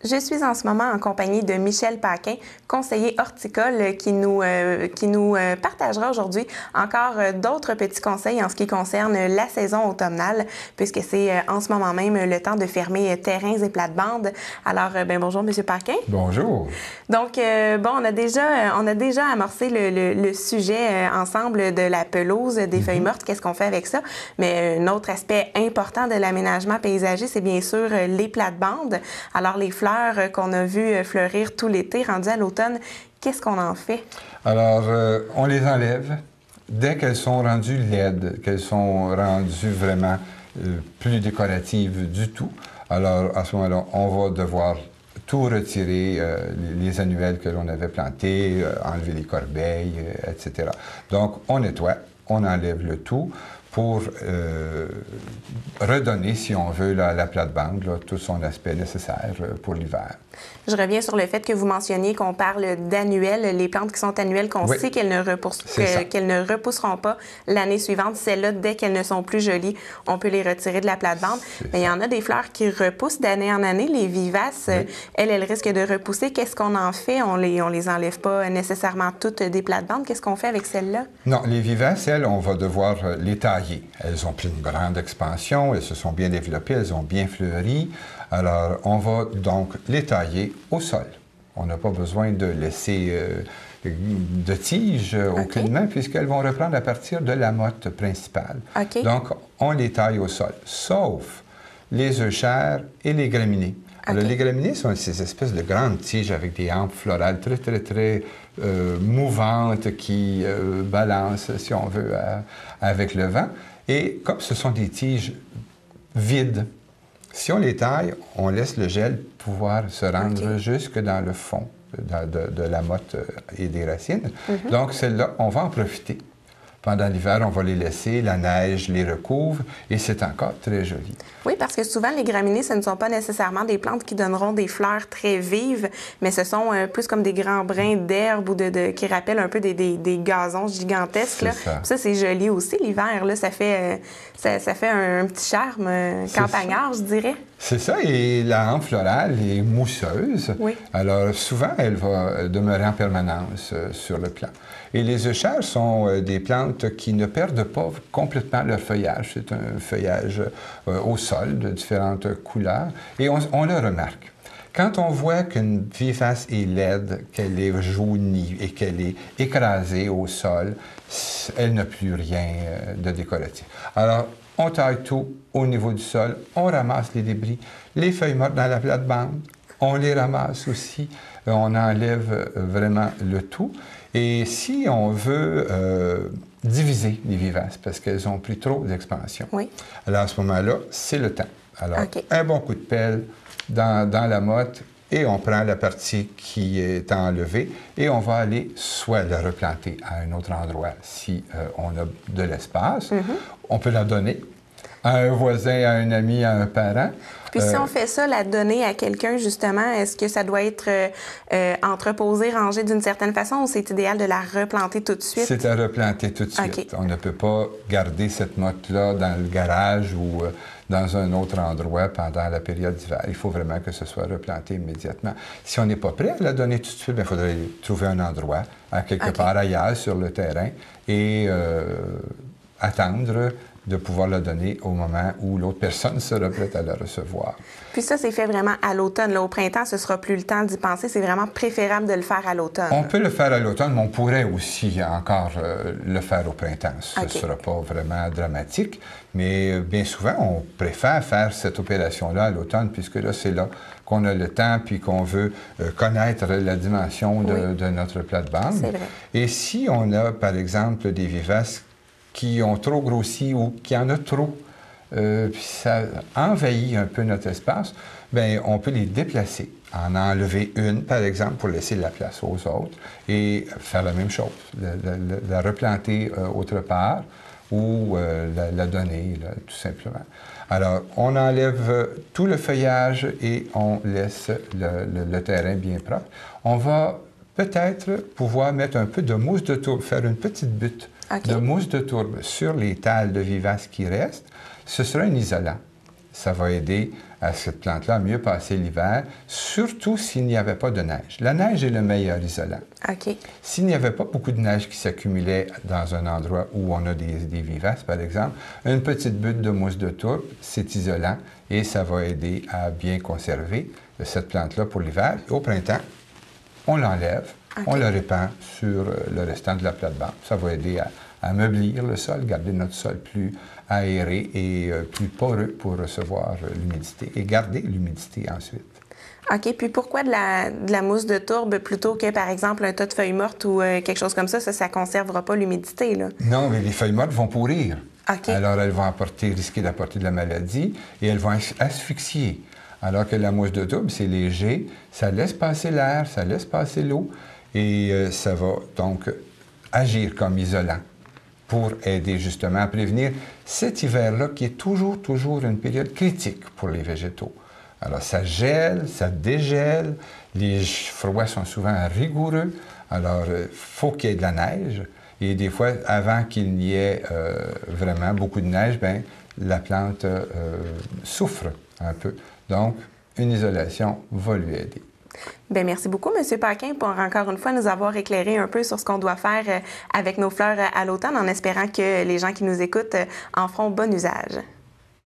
Je suis en ce moment en compagnie de Michel Paquin, conseiller horticole, qui nous partagera aujourd'hui encore d'autres petits conseils en ce qui concerne la saison automnale, puisque c'est en ce moment même le temps de fermer terrains et plates-bandes. Alors, bonjour, M. Paquin. Bonjour. Donc, on a déjà amorcé le sujet ensemble de la pelouse, des feuilles mortes, qu'est-ce qu'on fait avec ça. Mais un autre aspect important de l'aménagement paysager, c'est bien sûr les plates-bandes. Alors, les fleurs qu'on a vues fleurir tout l'été, rendues à l'automne, qu'est-ce qu'on en fait? Alors, on les enlève dès qu'elles sont rendues laides, qu'elles sont rendues vraiment plus décoratives du tout. Alors, à ce moment-là, on va devoir tout retirer, les annuelles que l'on avait plantées, enlever les corbeilles, etc. Donc, on nettoie, on enlève le tout pour redonner, si on veut, la plate-bande, tout son aspect nécessaire pour l'hiver. Je reviens sur le fait que vous mentionniez qu'on parle d'annuelles, les plantes qui sont annuelles, qu'on sait qu'elles ne repousseront pas l'année suivante. Celles-là, dès qu'elles ne sont plus jolies, on peut les retirer de la plate-bande. Mais il y en a des fleurs qui repoussent d'année en année. Les vivaces, elles risquent de repousser. Qu'est-ce qu'on en fait? On les enlève pas nécessairement toutes des plates-bandes. Qu'est-ce qu'on fait avec celles-là? Non, les vivaces, elles, on va devoir les tailler. Elles ont pris une grande expansion, elles se sont bien développées, elles ont bien fleuri. Alors, on va donc les tailler au sol. On n'a pas besoin de laisser de tiges aucunement, puisqu'elles vont reprendre à partir de la motte principale. Donc, on les taille au sol, sauf les euchères et les graminées. Alors, les graminées sont ces espèces de grandes tiges avec des hampes florales très mouvantes qui balancent, si on veut, avec le vent. Et comme ce sont des tiges vides, si on les taille, on laisse le gel pouvoir se rendre jusque dans le fond de la motte et des racines. Donc, celles-là, on va en profiter. Pendant l'hiver, on va les laisser, la neige les recouvre et c'est encore très joli. Oui, parce que souvent, les graminées, ce ne sont pas nécessairement des plantes qui donneront des fleurs très vives, mais ce sont plus comme des grands brins d'herbe ou qui rappellent un peu des gazons gigantesques. Là. Ça, c'est joli aussi l'hiver. Ça fait un petit charme campagnard, je dirais. C'est ça, et la hampe florale est mousseuse. Alors, souvent, elle va demeurer en permanence sur le plan. Et les euchères sont des plantes qui ne perdent pas complètement leur feuillage. C'est un feuillage au sol de différentes couleurs. Et on le remarque. Quand on voit qu'une vivace est laide, qu'elle est jaunie et qu'elle est écrasée au sol, elle n'a plus rien de décoratif. Alors, on taille tout au niveau du sol, on ramasse les débris, les feuilles mortes dans la plate-bande, on les ramasse aussi, on enlève vraiment le tout. Et si on veut diviser les vivaces, parce qu'elles ont pris trop d'expansion, alors à ce moment-là, c'est le temps. Alors, un bon coup de pelle dans la motte, et on prend la partie qui est enlevée, et on va aller soit la replanter à un autre endroit si on a de l'espace. On peut la donner à un voisin, à un ami, à un parent. Puis si on fait ça, la donner à quelqu'un, justement, est-ce que ça doit être entreposé, rangé d'une certaine façon ou c'est idéal de la replanter tout de suite? C'est à replanter tout de suite. On ne peut pas garder cette motte-là dans le garage ou dans un autre endroit pendant la période d'hiver. Il faut vraiment que ce soit replanté immédiatement. Si on n'est pas prêt à la donner tout de suite, il faudrait trouver un endroit, à quelque part ailleurs sur le terrain, et attendre de pouvoir la donner au moment où l'autre personne sera prête à la recevoir. Puis ça, c'est fait vraiment à l'automne. Là, au printemps, ce ne sera plus le temps d'y penser. C'est vraiment préférable de le faire à l'automne. On peut le faire à l'automne, mais on pourrait aussi encore le faire au printemps. Ce ne sera pas vraiment dramatique, mais bien souvent, on préfère faire cette opération-là à l'automne, puisque là, c'est là qu'on a le temps puis qu'on veut connaître la dimension de notre plate-bande. C'est vrai. Et si on a, par exemple, des vivaces qui ont trop grossi ou qui en a trop, puis ça envahit un peu notre espace, bien, on peut les déplacer, en enlever une, par exemple, pour laisser la place aux autres, et faire la même chose, la replanter autre part, ou la donner, là, tout simplement. Alors, on enlève tout le feuillage et on laisse le terrain bien propre. On va peut-être pouvoir mettre un peu de mousse de tourbe, faire une petite butte de mousse de tourbe sur les tales de vivaces qui restent. Ce sera un isolant. ça va aider à cette plante-là à mieux passer l'hiver, surtout s'il n'y avait pas de neige. La neige est le meilleur isolant. OK. S'il n'y avait pas beaucoup de neige qui s'accumulait dans un endroit où on a des vivaces, par exemple, une petite butte de mousse de tourbe, c'est isolant et ça va aider à bien conserver cette plante-là pour l'hiver. Au printemps, on l'enlève, on le répand sur le restant de la plate-bande. Ça va aider à ameublir le sol, garder notre sol plus aéré et plus poreux pour recevoir l'humidité et garder l'humidité ensuite. OK. Puis pourquoi de la mousse de tourbe plutôt que, par exemple, un tas de feuilles mortes ou quelque chose comme ça? Ça ne conservera pas l'humidité, là. Non, mais les feuilles mortes vont pourrir. OK. Alors, elles vont risquer d'apporter de la maladie et elles vont asphyxier. Alors que la mousse de tourbe, c'est léger, ça laisse passer l'air, ça laisse passer l'eau et ça va donc agir comme isolant pour aider justement à prévenir cet hiver-là qui est toujours une période critique pour les végétaux. Alors, ça gèle, ça dégèle, les froids sont souvent rigoureux, alors il faut qu'il y ait de la neige. Et des fois, avant qu'il n'y ait vraiment beaucoup de neige, bien, la plante souffre un peu. Donc, une isolation va lui aider. Bien, merci beaucoup, M. Paquin, pour encore une fois nous avoir éclairé un peu sur ce qu'on doit faire avec nos fleurs à l'automne, en espérant que les gens qui nous écoutent en feront bon usage.